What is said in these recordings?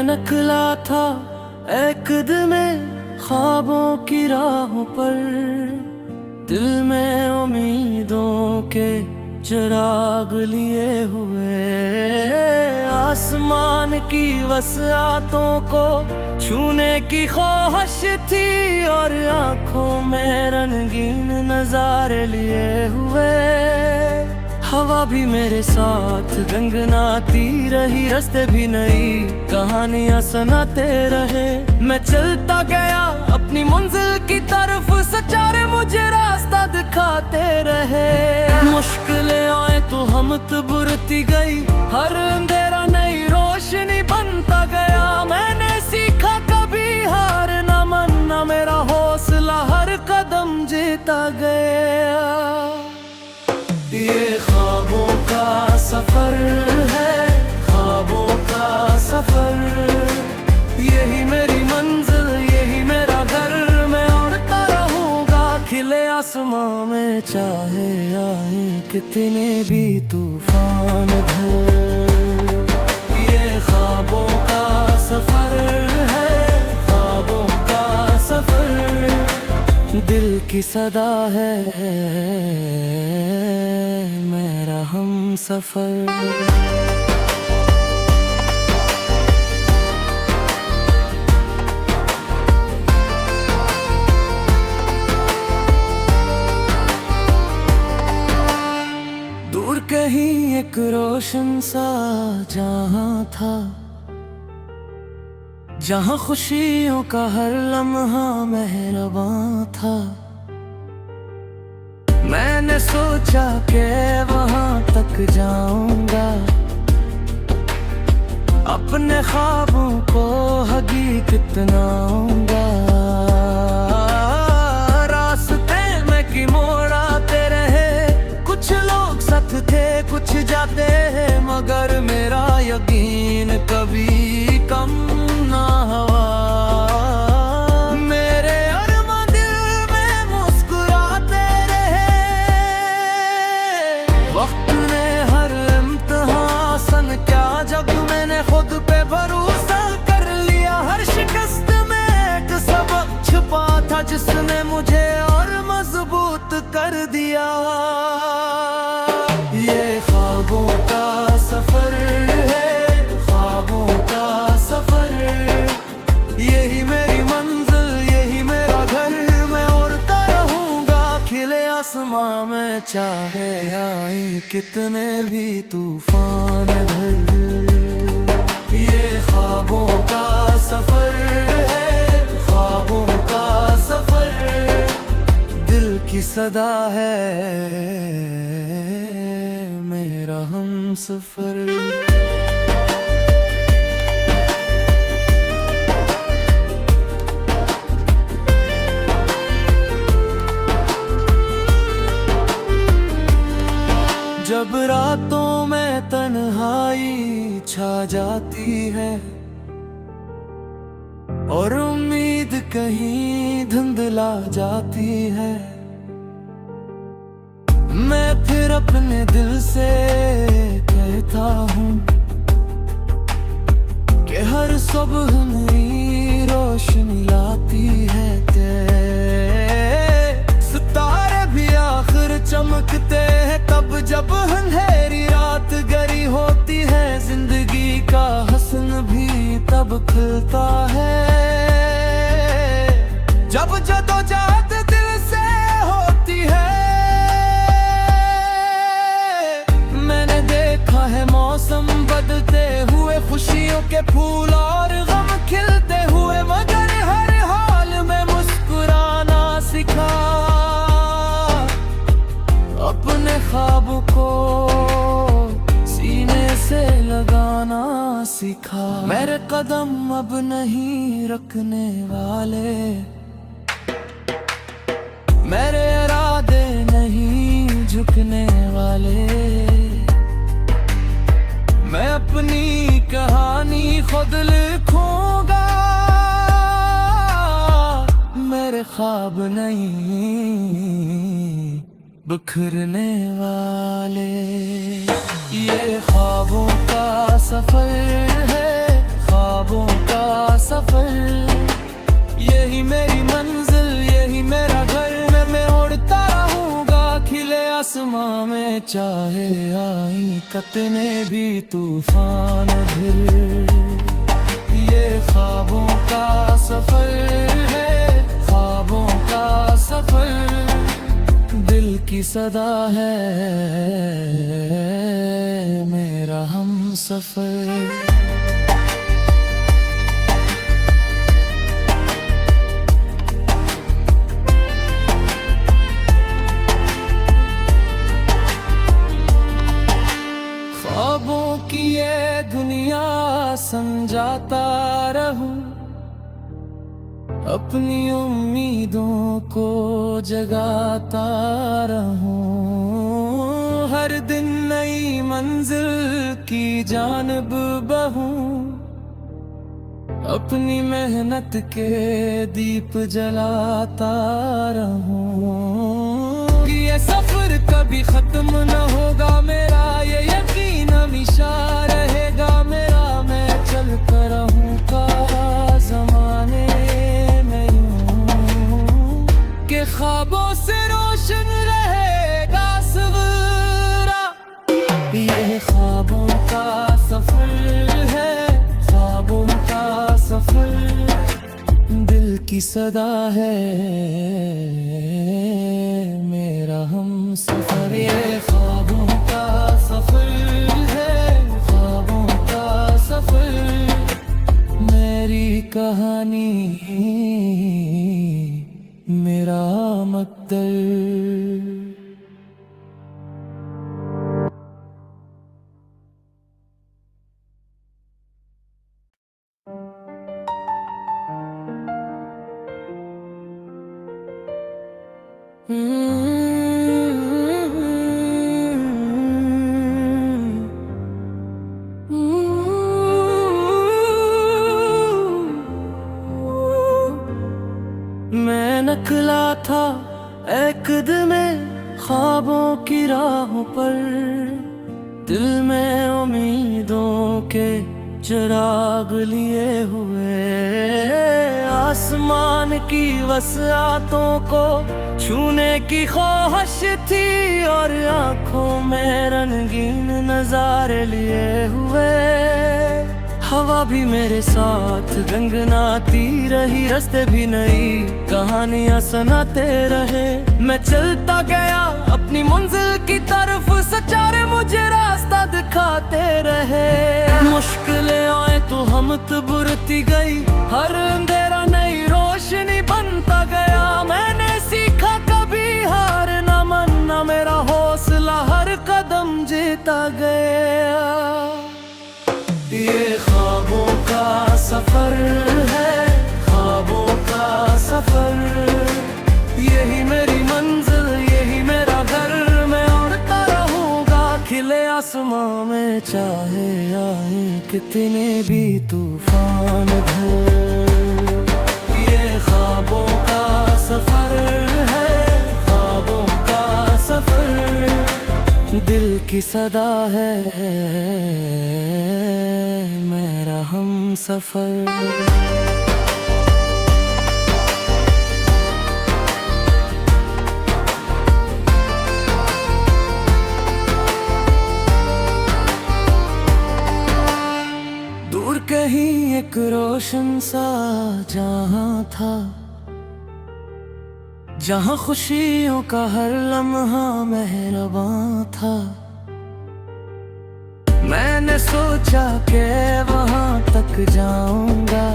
निकला था एक दिन में ख्वाबों की राहों पर, दिल में उम्मीदों के चिराग लिए हुए, आसमान की वसातों को छूने की ख्वाहिश थी और आंखों में रंगीन नजारे लिए हुए। हवा भी मेरे साथ गंगनाती रही, रास्ते भी नई कहानियां सुनाते रहे। मैं चलता गया अपनी मंजिल की तरफ, सचारे मुझे रास्ता दिखाते रहे। मुश्किलें आए तो हम बुरती गई, हर अंधेरा नई रोशनी बनता गया। मैंने सीखा कभी हार न मानना, मेरा हौसला हर कदम जीता गया। ये ख्वाबों का सफर है, ख्वाबों का सफर, यही मेरी मंजिल, यही मेरा घर। मैं उड़ता रहूंगा खिले आसमां में, चाहे आए कितने भी तूफान इधर। ये ख्वाबों का सफर है, ख्वाबों का सफर, दिल की सदा है मेरा हम सफर। दूर कहीं एक रोशन सा जहां था, जहां खुशियों का हर लम्हा मेहरबान था। मैंने सोचा कि वहां तक जाऊंगा, अपने ख्वाबों को हकीकत बनाऊंगा। रास्ते में की मोड़ आते रहे, कुछ लोग साथ थे कुछ जाते हैं, मगर मेरा यकीन कभी कम ना हुआ। मेरे अरमान दिल में मुस्कुराते रहे, वक्त ने हर इम्तिहान सन क्या जब मैंने खुद पे भरोसा कर लिया। हर शिकस्त में एक सबक छुपा था, जिसने मुझे और मजबूत कर दिया। ये ख्वाबों का सफर है, ख्वाबों का सफर, यही मेरी मंजिल, यही मेरा घर। मैं उड़ता रहूंगा खिले आसमां में, चाहे आए कितने भी तूफान इधर। ये ख्वाबों का सफर है, ख्वाबों का सफर, दिल की सदा है मेरा हम सफर। जब रातों में तन्हाई छा जाती है और उम्मीद कहीं धुंधला जाती है, मैं फिर अपने दिल से कहता हूँ कि हर सुबह नई रोशनी लाती है। सितारे भी आखिर चमकते हैं तब जब अंधेरी रात गरी होती है। जिंदगी का हसन भी तब खिलता है, जब जदोजहद दिल से होती है। मैंने देखा है मौसम बदलते हुए, खुशियों के फूल और गम खिलते हुए, मगर हर हाल में मुस्कुराना सीखा। अपने ख्वाब को सीने से लगाना सीखा। मेरे कदम अब नहीं रुकने वाले, मेरे इरादे नहीं झुकने वाले। मैं अपनी कहानी खुद लिखूंगा, मेरे ख्वाब नहीं बिखरने वाले। ये ख्वाबों का सफर है, ख्वाबों मेरी मंजिल, यही मेरा घर। मैं उड़ता रहूंगा खिले आसमां में, चाहे आई कितने भी तूफान फिर। ये ख्वाबों का सफर है, ख्वाबों का सफर, दिल की सदा है मेरा हम सफर। ख्वाबों की ये दुनिया समझाता रहूं, अपनी उम्मीदों को जगाता रहूं। हर दिन नई मंजिल की जानिब बहूं, अपनी मेहनत के दीप जलाता रहूं। ये सफर कभी खत्म न होगा मेरा, ये यकीन हमेशा रहेगा मेरा। मैं चल कर रहूंगा ज़माने में यूं के ख्वाबों से रोशन रहेगा सवेरा। ये ख्वाबों का सफर है, ख्वाबों का सफर, दिल की सदा है मेरा हम सफर। ये ख्वाबों का सफर है, ख्वाबों का सफर, मेरी कहानी मेरा मकदर। मैं निकला था एक दिन में ख्वाबों की राहों पर, दिल में उम्मीदों के चिराग लिए हुए। आसमान की वसातों को छूने की ख्वाहिश थी, और आंखों में रंगीन नजारे लिए हुए। हवा भी मेरे साथ गनगनाती रही, रास्ते भी नई कहानियां सुनाते रहे। मैं चलता गया अपनी मंजिल की तरफ, सचारे मुझे रास्ता दिखाते रहे। मुश्किलें आए तो हिम्मत बुरती गई, हर अंधेरा नई रोशनी बनता गया। मैंने सीखा कभी हार न मानना, मेरा हौसला हर कदम जीता गया। ये ख्वाबों का सफर है, ख्वाबों का सफर, यही मेरी मंजिल, यही मेरा घर। मैं उड़ता रहूंगा खिले आसमां में, चाहे आए कितने भी तूफान घर। ये ख्वाबों का सफर है, ख्वाबों का सफर, दिल की सदा है मेरा हम सफर। दूर कहीं एक रोशन सा जहां था, जहां खुशियों का हर लम्हा मेहरबान था। मैंने सोचा कि वहां तक जाऊंगा,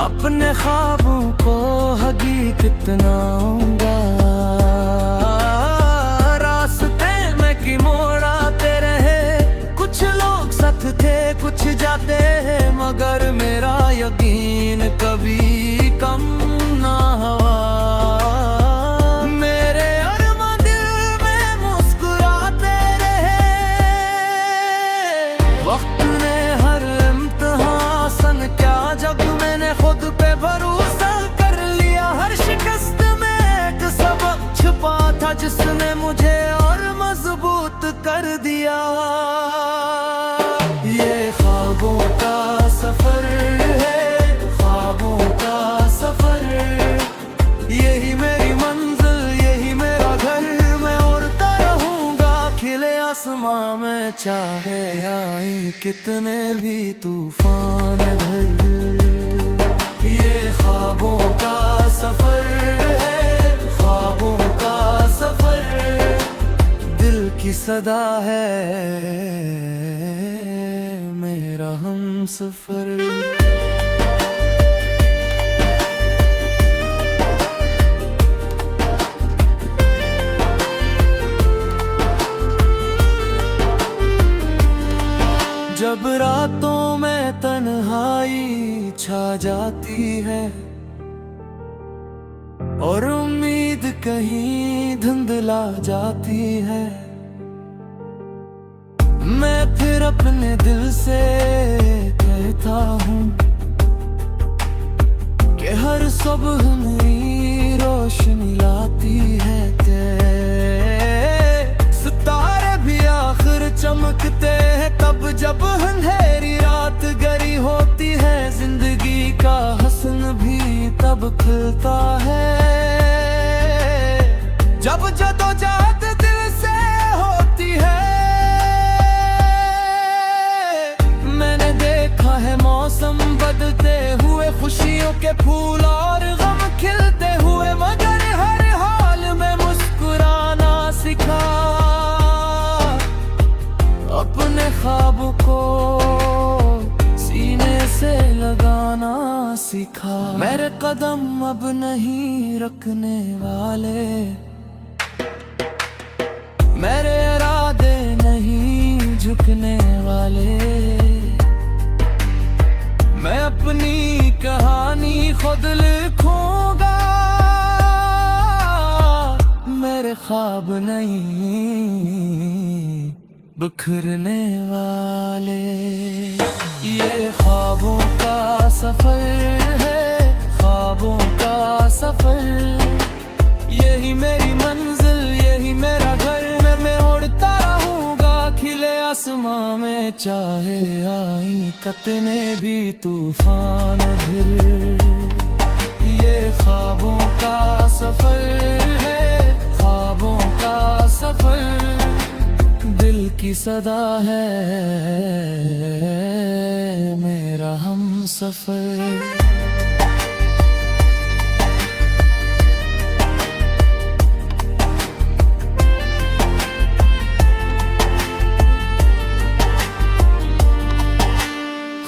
अपने ख्वाबों को हकीकत बनाऊंगा। रास्ते में की मोड़ आते रहे, कुछ लोग साथ थे कुछ जाते हैं, मगर मेरा यकीन कभी कम ना हुआ। मेरे अरमा दिल में मुस्कुराते रहे, वक्त ने हर इम्तिहान सन क्या जब मैंने खुद पे भरोसा कर लिया। हर शिकस्त में एक सबक छुपा था, जिसने मुझे और मजबूत कर दिया। ये ख्वाबों का सफर है, ख्वाबों आसमां में चाहे आई कितने भी तूफान भर, ये ख्वाबों का सफर है, ख्वाबों का सफर, दिल की सदा है मेरा हमसफर। जब रातों में तन्हाई छा जाती है और उम्मीद कहीं धुंधला जाती है, मैं फिर अपने दिल से कहता हूँ कि हर सुबह नई रोशनी लाती है। सितारे भी आखिर चमकते हैं तब जब अंधेरी रात गरी होती है, जिंदगी का हसन भी तब खिलता है जब जदोजहद दिल से होती है। मैंने देखा है मौसम बदलते हुए, खुशियों के फूल और गम खिलते हुए, मगर हर हाल में मुस्कुराना सीखा, अपने ख्वाब को सीने से लगाना सीखा। मेरे कदम अब नहीं रुकने वाले, मेरे इरादे नहीं झुकने वाले, मैं अपनी कहानी खुद लिखूंगा, मेरे ख्वाब नहीं बिखरने वाले। ये ख्वाबों का सफर है, ख्वाबों का सफर, यही मेरी मंजिल, यही मेरा घर, मैं उड़ता रहूंगा खिले आसमां में, चाहे आई कितने भी तूफान फिर। ये ख्वाबों का सफर है, ख्वाबों का सफर, दिल की सदा है मेरा हमसफर।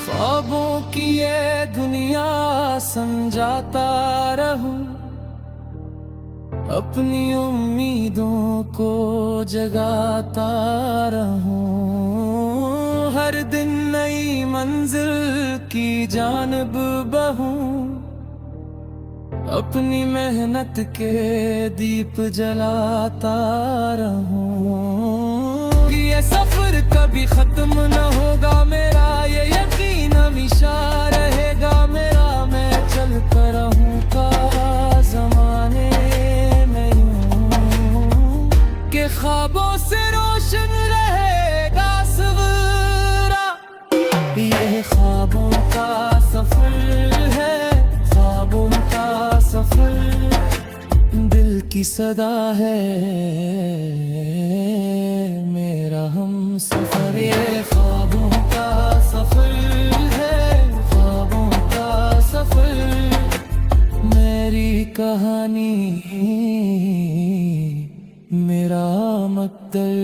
ख्वाबों की ये दुनिया समझाता रहूं, अपनी उम्मीदों को जगाता रहूं, हर दिन नई मंजिल की जानिब बहूं, अपनी मेहनत के दीप जलाता रहूं। ये सफर कभी खत्म न होगा मेरा, ये यकीन हमेशा रहेगा मेरा, मैं चलता रहूंगा ज़माने में यूं के ख्वाबों से रोशन रहेगा सवेरा। ये ख्वाबों का सफर है, ख्वाबों का सफर, दिल की सदा है मेरा हमसफर। ये ख्वाबों का सफर है, ख्वाबों का सफर, मेरी कहानी मेरा मकदर।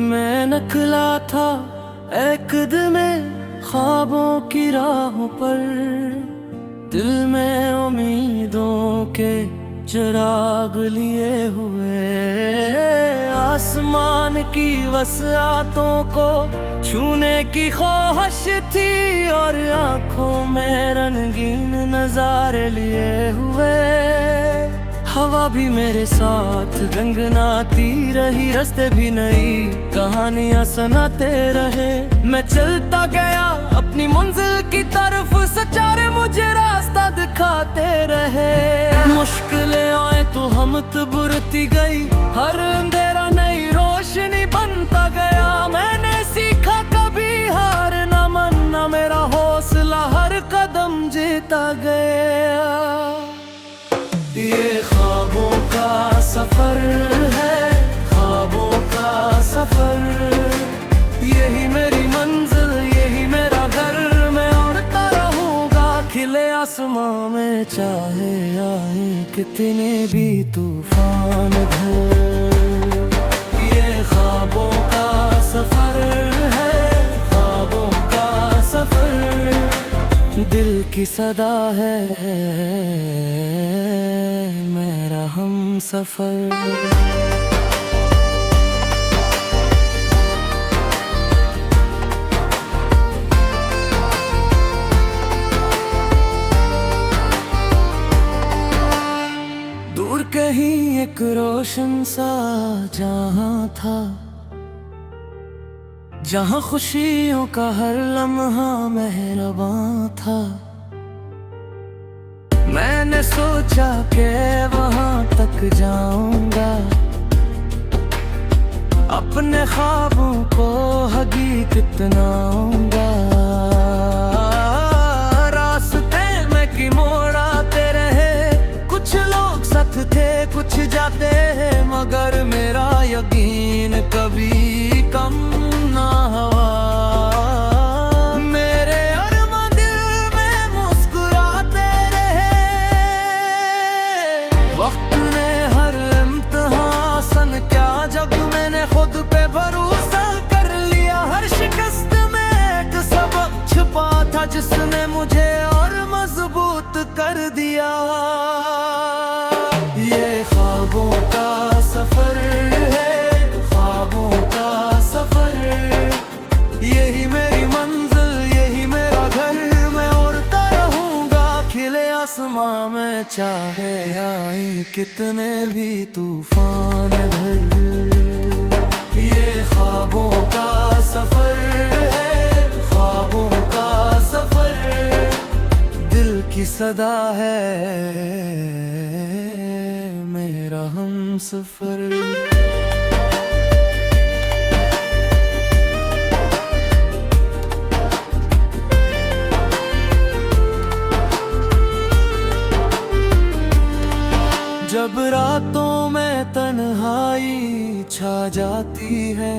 मैं निकला था एक दिन में ख्वाबों की राहों पर, दिल में उम्मीदों के चिराग लिए हुए, आसमान की वसातों को छूने की ख्वाहिश थी और आंखों में रंगीन नजारे लिए हुए। हवा भी मेरे साथ गंगनाती रही, रास्ते भी नई कहानियां सुनाते रहे। मैं चलता गया अपनी मंजिल की तरफ, सचारे मुझे रास्ता दिखाते रहे। मुश्किलें आए तो हम बुरती गई, हर अंधेरा नई रोशनी बनता गया। मैंने सीखा कभी हार न मानना, मेरा हौसला हर कदम जीता गया। ये ख्वाबों का सफर है, ख्वाबों का सफर, यही मेरी मंजिल, यही मेरा घर। मैं उड़ता रहूंगा खिले आसमां में, चाहे आए कितने भी तूफान घर। ये ख्वाबों का सफर है, ख्वाबों का सफर, दिल की सदा है मेरा हम सफर। दूर कहीं एक रोशन सा जहां था, जहां खुशियों का हर लम्हा मेहरबान था। मैंने सोचा कि वहां तक जाऊंगा, अपने ख्वाबों को हकीकत बनाऊंगा। रास्ते में की मोड़ आते रहे, कुछ लोग साथ थे कुछ जाते हैं, मगर मेरा यकीन कभी कम ना हुआ। मेरे अरमान दिल में मुस्कुराते रहे, वक्त ने हर इम्तिहान आसान क्या, जब मैंने खुद पे भरोसा कर लिया। हर शिकस्त में एक सबक छुपा था, जिसने मुझे और मजबूत कर दिया। ये ख्वाबों का सफर है, ख्वाबों का सफर, यही मेरी मंजिल, यही मेरा घर। मैं उड़ता रहूंगा खिले आसमां में, चाहे आए कितने भी तूफान घर। ये ख्वाबों का सफर है, ख्वाबों का सफर, दिल की सदा है मेरा हम सफर। जब रातों में तन्हाई छा जाती है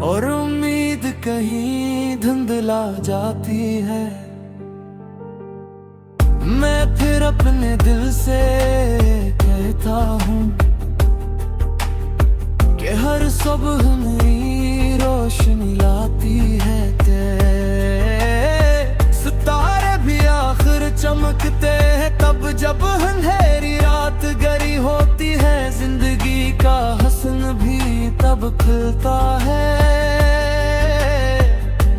और उम्मीद कहीं धुंधला जाती है, मैं फिर अपने दिल से कहता हूँ कि हर सुबह नई रोशनी लाती है। सितारे भी आखिर चमकते हैं तब जब अंधेरी रात गरी होती है। जिंदगी का हसन भी तब खिलता है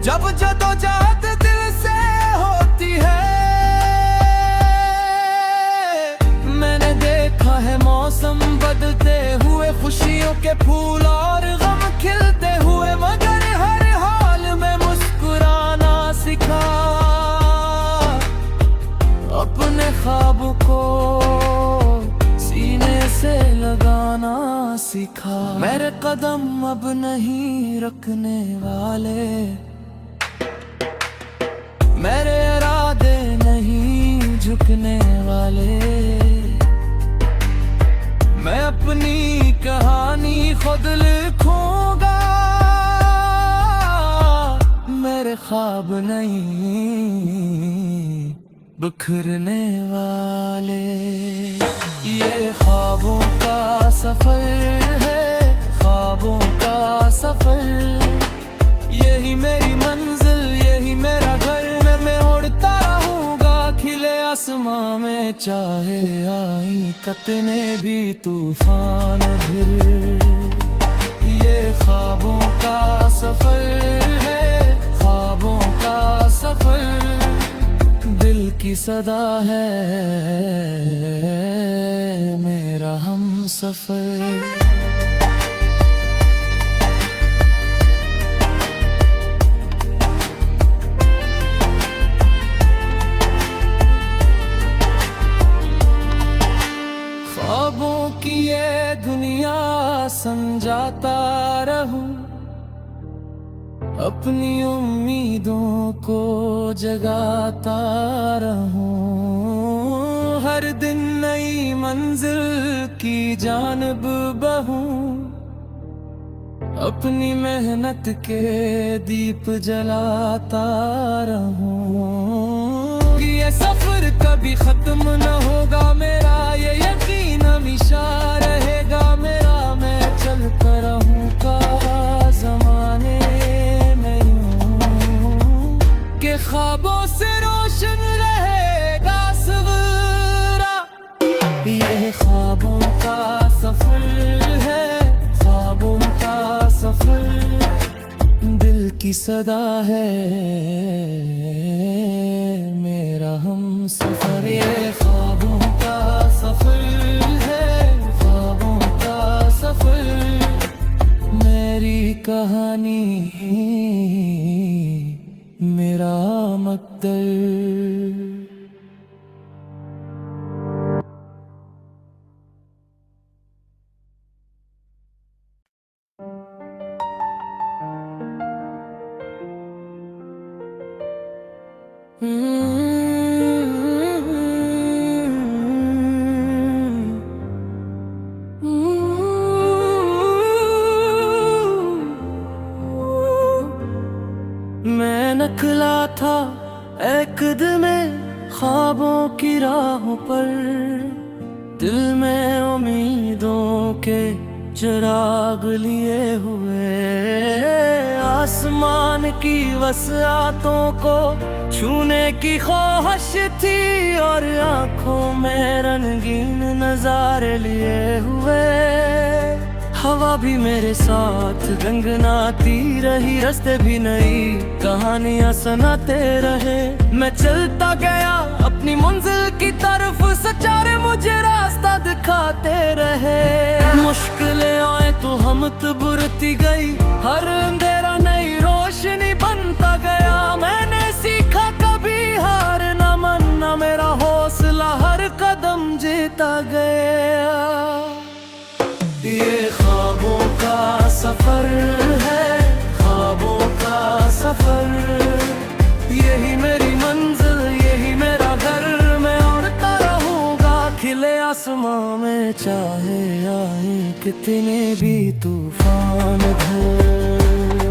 जब जदोजहद दिल से होती है। मैंने देखा है मौसम बदलते हुए, खुशियों के फूल और गम खिलते हुए, मगर हर हाल में मुस्कुराना सीखा। अपने ख्वाब को सीने से लगाना सीखा। मेरे कदम अब नहीं रुकने वाले, मेरे इरादे नहीं झुकने वाले। मैं अपनी कहानी खुद लिखूंगा, मेरे ख्वाब नहीं बिखरने वाले। ये ख्वाबों का सफर है, ख्वाबों का सफर, यही मेरी मंजिल, यही मेरा घर। मैं उड़ता रहूंगा खिले आसमां में, चाहे आई कितने भी तूफान फिर। ये ख्वाबों का सफर है, ख्वाबों का सफर, दिल की की सदा है मेरा हमसफर। ख्वाबों की ये दुनिया समझाता रहूं, अपनी उम्मीदों को जगाता रहूं। हर दिन नई मंजिल की जानब बहूं, अपनी मेहनत के दीप जलाता रहूं। ये सफर कभी खत्म न होगा मेरा, ये यकीन हमेशा रहेगा मेरा। मैं चलता रहूंगा ज़माने में यूं के ख्वाबों से रोशन रहेगा सवेरा। ये ख्वाबों का सफर है, ख्वाबों का सफर, दिल की सदा है मेरा हमसफर। ये ख्वाबों का सफर है, ख्वाबों का सफर, मेरी कहानी मेरा मकदर। मैं निकला था एक दिन में ख्वाबों की राहों पर, दिल में उम्मीदों के चिराग लिए हुए। आसमान की वसातों को छूने की ख्वाहिश थी, और आंखों में रंगीन नजारे लिए हुए। हवा भी मेरे साथ गनगनाती रही, रास्ते भी नई कहानियां सुनाते रहे। मैं चलता गया अपनी मंजिल की तरफ, सचारे मुझे रास्ता दिखाते रहे। मुश्किलें आए तो हिम्मत बुरती गई, हर अंधेरा नई रोशनी बनता गया। मैंने सीखा कभी हार न मानना, मेरा हौसला हर कदम जीता गया। ये ख्वाबों का सफर है, ख्वाबों का सफर, यही मेरी मंजिल, यही मेरा घर। मैं उड़ता रहूंगा खिले आसमां में, चाहे आए कितने भी तूफान इधर।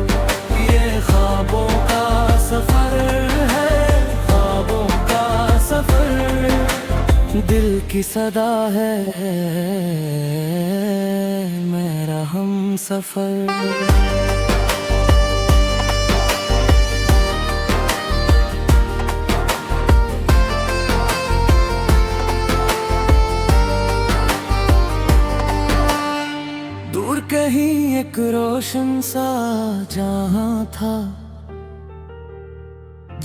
ये ख्वाबों का सफर है, ख्वाबों का सफर, दिल की सदा है मेरा हमसफर। दूर कहीं एक रोशन सा जहां था,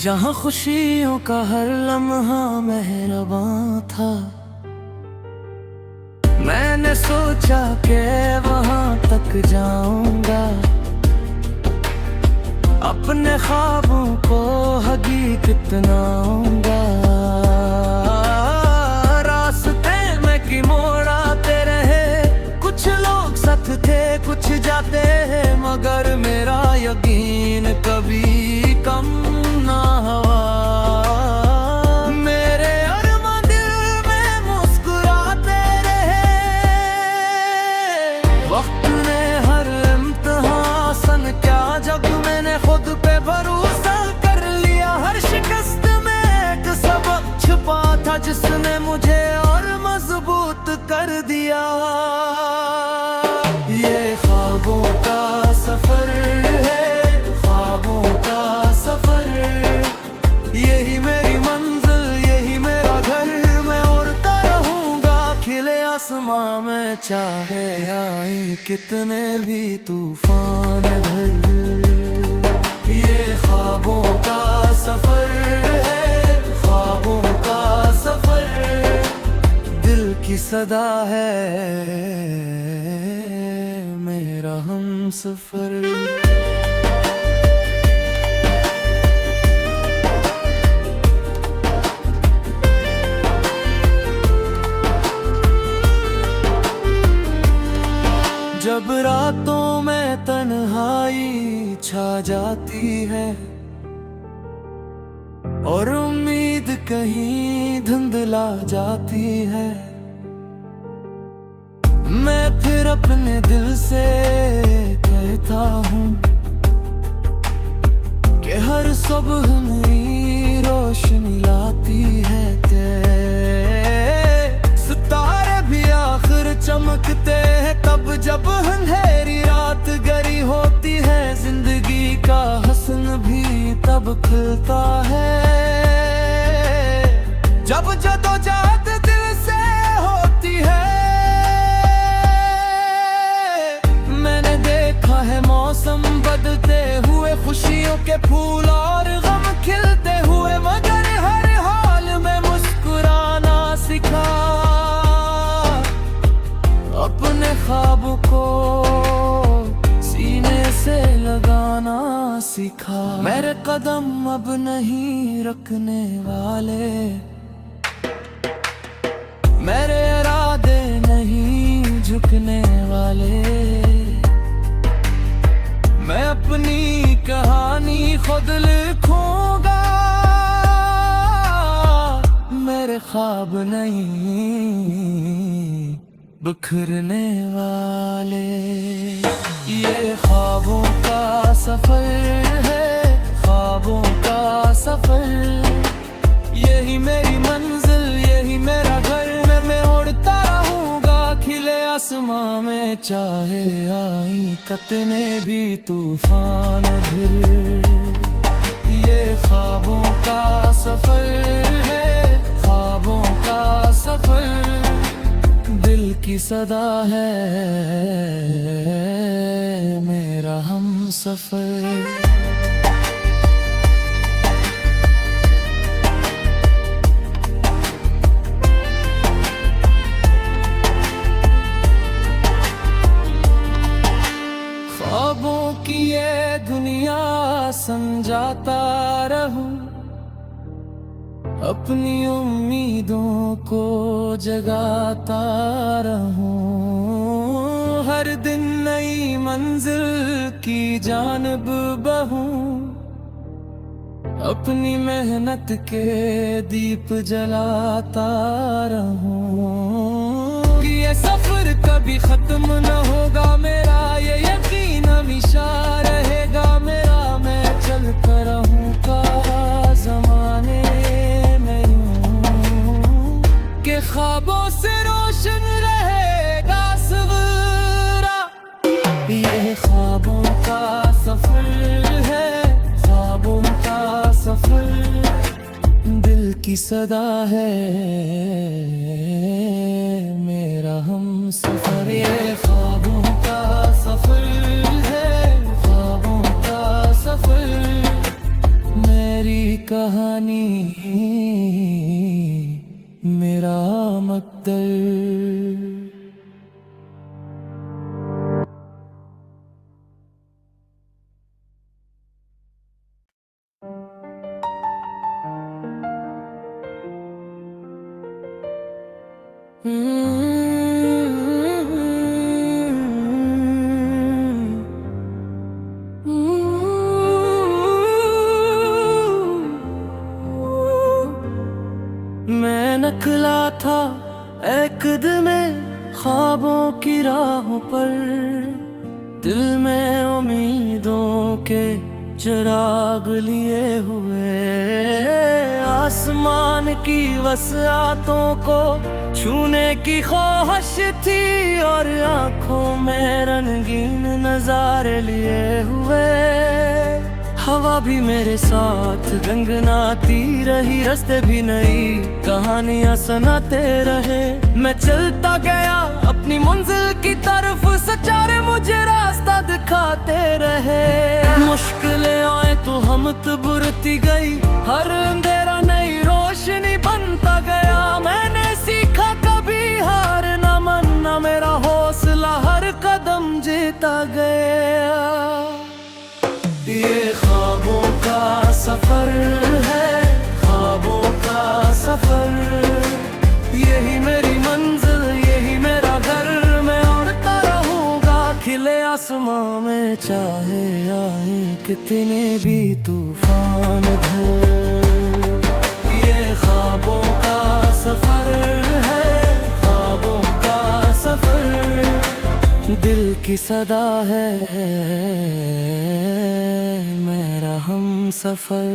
जहां खुशियों का हर लम्हा मेहरबान था। मैंने सोचा कि वहां तक जाऊंगा, अपने ख्वाबों को हकीकत बनाऊंगा। रास्ते में की मोड़ आते रहे, कुछ लोग साथ थे कुछ जाते हैं, मगर मेरा यकीन कभी कम ना हुआ। मेरे अरमान दिल में मुस्कुराते रहे, वक्त ने हर इम्तिहान सन क्या जब मैंने खुद पे भरोसा कर लिया। हर शिकस्त में एक सबक छुपा था, जिसने मुझे और मजबूत कर दिया। ये ख्वाबों का सफर है, ख्वाबों का सफर, यही मेरी मंजिल, यही मेरा घर। मैं उड़ता रहूंगा खिले आसमां में, चाहे आए कितने भी तूफान इधर। ये ख्वाबों का सफर है, ख्वाबों का सदा है मेरा हमसफर। जब रातों में तन्हाई छा जाती है और उम्मीद कहीं धुंधला जाती है, मैं फिर अपने दिल से कहता हूँ कि हर सुबह नई रोशनी लाती है। सितारे भी आखिर चमकते हैं तब जब अंधेरी रात गरी होती है। जिंदगी का हसन भी तब खिलता है जब जदोजहद दिल से होती है। मैंने देखा है मौसम बदलते हुए, खुशियों के फूल और गम खिलते हुए, मगर हर हाल में मुस्कुराना सीखा। अपने ख्वाब को सीने से लगाना सीखा। मेरे कदम अब नहीं रुकने वाले, मेरे इरादे नहीं झुकने वाले। मैं अपनी कहानी खुद लिखूंगा, मेरे ख्वाब नहीं बिखरने वाले। ये ख्वाबों का सफर है, ख्वाबों का सफर। यही मेरी मंजिल, यही मेरा घर। मैं उड़ता रहूंगा खिले आसमां में, चाहे आई कितने भी तूफान फिर। ये ख्वाबों का सफर है, ख्वाबों का सफर। दिल की सदा है मेरा हमसफर। ख्वाबों की ये दुनिया समझाता रहूं, अपनी उम्मीदों को जगाता रहूं। हर दिन नई मंजिल की जानिब बहूं, अपनी मेहनत के दीप जलाता रहूं। ये सफर कभी खत्म न होगा मेरा, ये यकीन हमेशा रहेगा मेरा। मैं चलता रहूंगा ज़माने के ख्वाबों से रोशन रहेगा सवेरा। ये ख्वाबों का सफर है, ख्वाबों का सफर। दिल की सदा है मेरा हमसफर। ये ख्वाबों का सफर है, ख्वाबों का सफर। मेरी कहानी मेरा मकदर। मैं निकला था एक दिन में ख्वाबों की राहों पर, दिल में उम्मीदों के चिराग लिए हुए। आसमान की वसाअतों को छूने की ख्वाहिश थी और आंखों में रंगीन नजारे लिए हुए। हवा भी मेरे साथ गंगनाती रही, रास्ते भी नई कहानियां सुनाते रहे। मैं चलता गया अपनी मंजिल की तरफ, सचारे मुझे रास्ता दिखाते रहे। मुश्किलें आए तो हम बुरती गई, हर अंधेरा नई रोशनी बनता गया। मैंने सीखा कभी हार सफर है, ख्वाबों का सफर। यही मेरी मंजिल, यही मेरा घर, मैं उड़ता रहूंगा खिले आसमां में, चाहे आए कितने भी तूफान इधर। ये ख्वाबों का सफर है, ख्वाबों का सफर, दिल की सदा है मेरा हम सफर।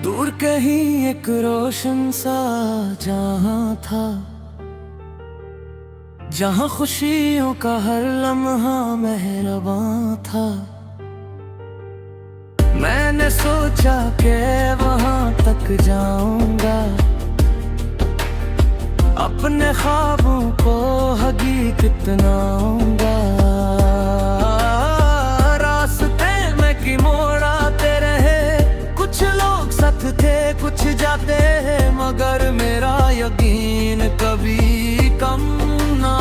दूर कहीं एक रोशन सा जहां था, जहां खुशियों का हर लम्हा मेहरबान था। मैंने सोचा कि वहां तक जाऊंगा, अपने ख्वाबों को हकीकत बनाऊंगा। रास्ते में की मोड़ आते रहे, कुछ लोग साथ थे कुछ जाते, मगर मेरा यकीन कभी कम ना